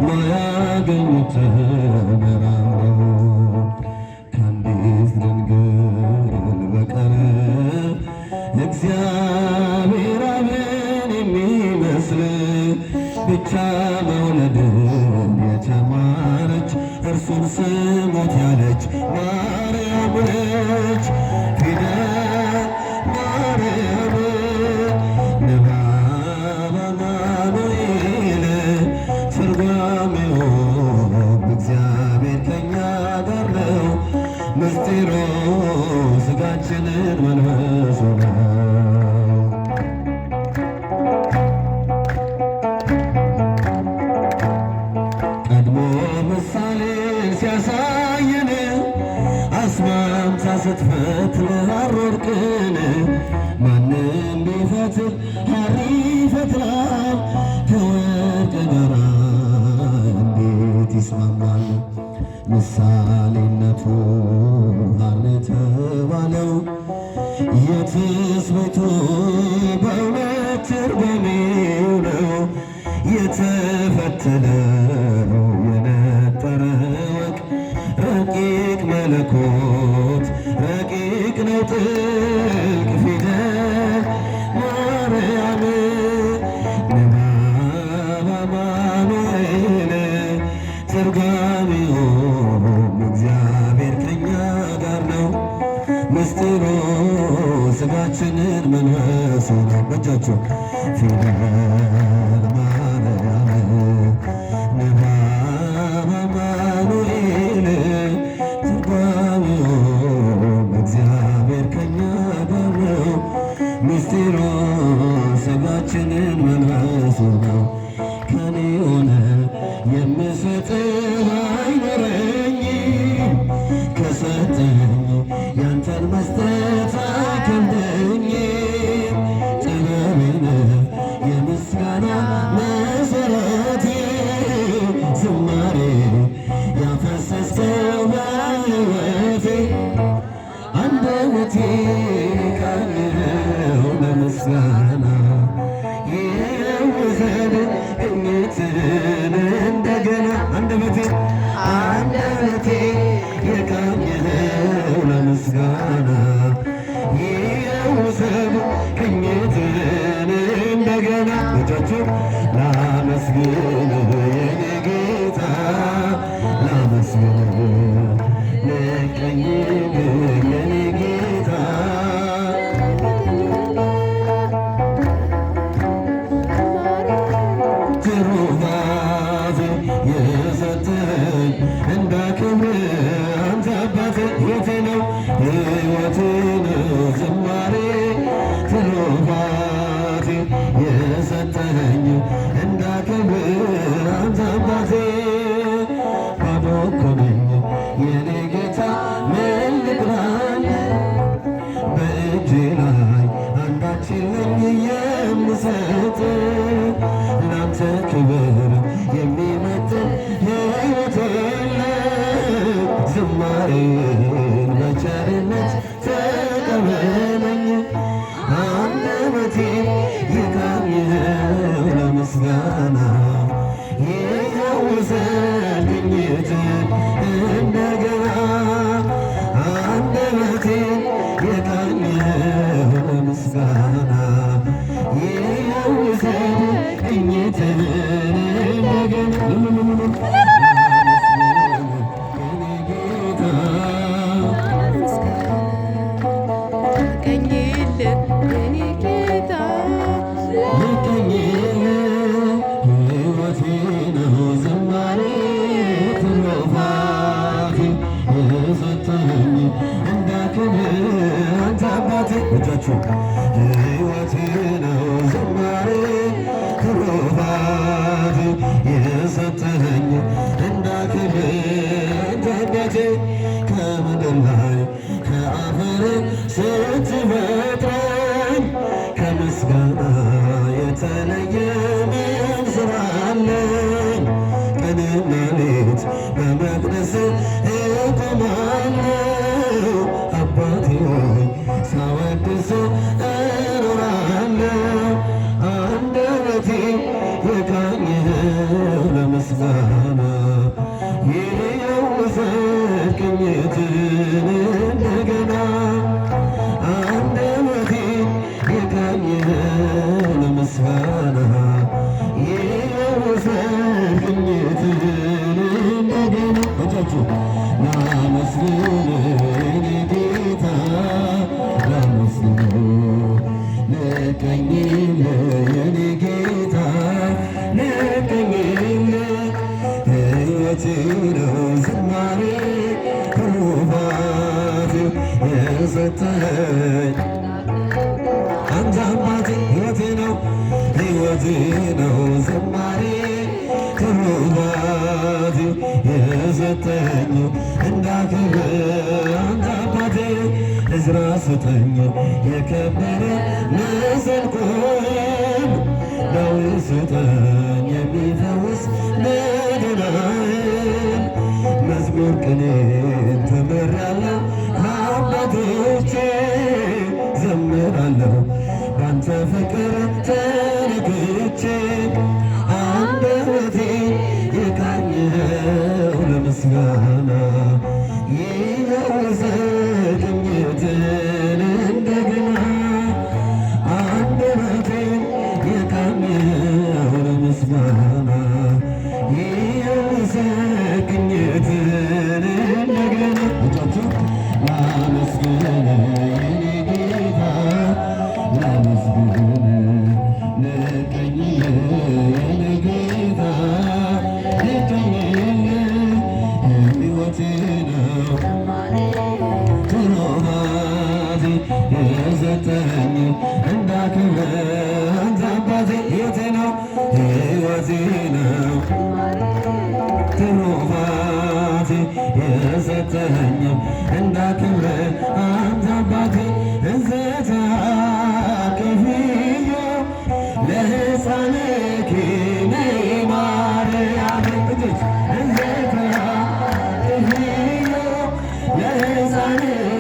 ማያገኙት ተመራምረው ከአንዲት ድንግል በቀር እግዚአብሔር አብን የሚመስል ብቻ መውለድን የተማረች እርሱን ስሙት ያለች ማርያም ነች። ፊደል ማርያም ንባብ አማኑኤል ትርጓሜውም እግዚአብሔር ከእኛ ጋር ነው። ምስጢሩ ሥጋችንን መልበሱ ነው። ቀድሞ ምሳሌን ሲያሳየን አስማምታ ስትፈትል ሐር ወርቅን ማንም ቢፈትል ሐር ይፈትላል። ከወርቅ ጋር እንዴት ይስማማል? ምሳሌነቱ ሐር ተባለው የትስብእቱ በእውነት ትርጓሜው ነው። የተፈተለው የነጠረ ወርቅ ረቂቅ መለኮት ረቂቅ ነው ጥልቅ ፊደል ማርያም ንባብ አማኑኤል ትርጓሜውም እግዚአብሔር ከእኛ ጋር ነው። ምስጢሩ ሥጋችንን መልበሱ ነው። በእጃችሁ ፊደል ማርያም ንባብ አማኑኤል ትርጓሜውም እግዚአብሔር ከእኛ ጋር ነው። ምስጢሩ ሥጋችንን መልበሱ ነው። ከኔ ሆነ የምሰጥህ አይኖረኝም፣ ከሰጠኝ ያንተን መስጠት አይከብደኝም። ጥበብን የምስጋና መሠረቴ ዝማሬ ያፈሰስከው በሕይወቴ አንደበቴ ቃል ነው ለምስጋና ይውሰድ ቅኝትን እንደገና አንደበቴ የቃል ነው ለምስጋና ይውሰድ ቅኝትን እንደገና እጃችሁ ላመስግን የኔ ጌታ ላመስግን ልቀኝ የኔ ጌታ ትሩፋት የሰጠኝ እንዳከብር አንተ አባቴ ሕይወቴ ነው ሕይወቴ ነው ዝማሬ ትሩፋት የሰጠኝ እንዳከብር አንተ አባቴ ባዶ እኮ ነኝ የኔ ጌታ ምን ልቅናል በእጄ ላይ አንዳች የለኝ የምሰጥ ላንተ ክብር የሚመጥን ሕይወት የለም። ዝማሬን በቸርነት ተቀበለኝ አንደበቴ ይቃኝህ ለምስጋና ይውሰድ ቅኝትን እንደገና አንደበቴ ይቃኝህ ለምስጋና ይውሰድ ቅኝትን እንደገና ሕይወቴ ነው ዝማሬ ትሩፋት የሰጠኸኝ እንዳክብር አባቴ ከምድር ላይ ከአፈር ስትፈጥረኝ ከምስጋና የተለየ ምን ሥራ አለኝ? ቀንና ሌት በመቅደስ እቆማለሁ አባቴ ሆይ ሳወድስ እኖራለሁ አንደበቴ የቃኝህ ለምስጋና የውሰድ ቅኝትን እንደገና አንደበቴን ይቃኝ ለምስጋና የውሰድ ቅኝትን እንደገና እጃችሁ ላመስግን ጌታ ላመስግን ልቀኝል የኔ ጌታ ልቀኝል ሕይወቴ ነው ዝማሬ ትሩፋት የሰጠኝ አንተ አባቴ ሕይወቴ ነው ዝማሬ ትሩፋት የሰጠኝ እንዳከብር አንተ አባቴ እዝራ ስጠኝ የከበረ መሰንቆን ዳዊት ስጠኝ የሚፈውስ በገናን መዝሙር ቅኔን ተምሬአለሁ ከአባቶቼ ዘምራለሁ ባንተ ፍቅር ተነክቼ አንደበቴን የቃኘኸው ለምስጋና የውሰድ ቅኝትን እንደገና አንደበቴን የቃኘኸው ለምስጋና የውሰድ ቅኝትን እንደገና እጃችሁ ላመስግን የኔ ጌታ ላመስግን ልቀኝል የኔ ጌታ ልቀኝል ሕይወቴ ነው ትሩፋት የሰጠኝ እንዳከብር አንተ አባቴ ሕይወቴ ነው ትሩፋት የሰጠኝ እንዳከብር አንተ አባቴ እንዘታ ከፍዮ ለሕፃንኪ ነይ ማርያም እንዘታ ከፍዮ ለሕፃንኪ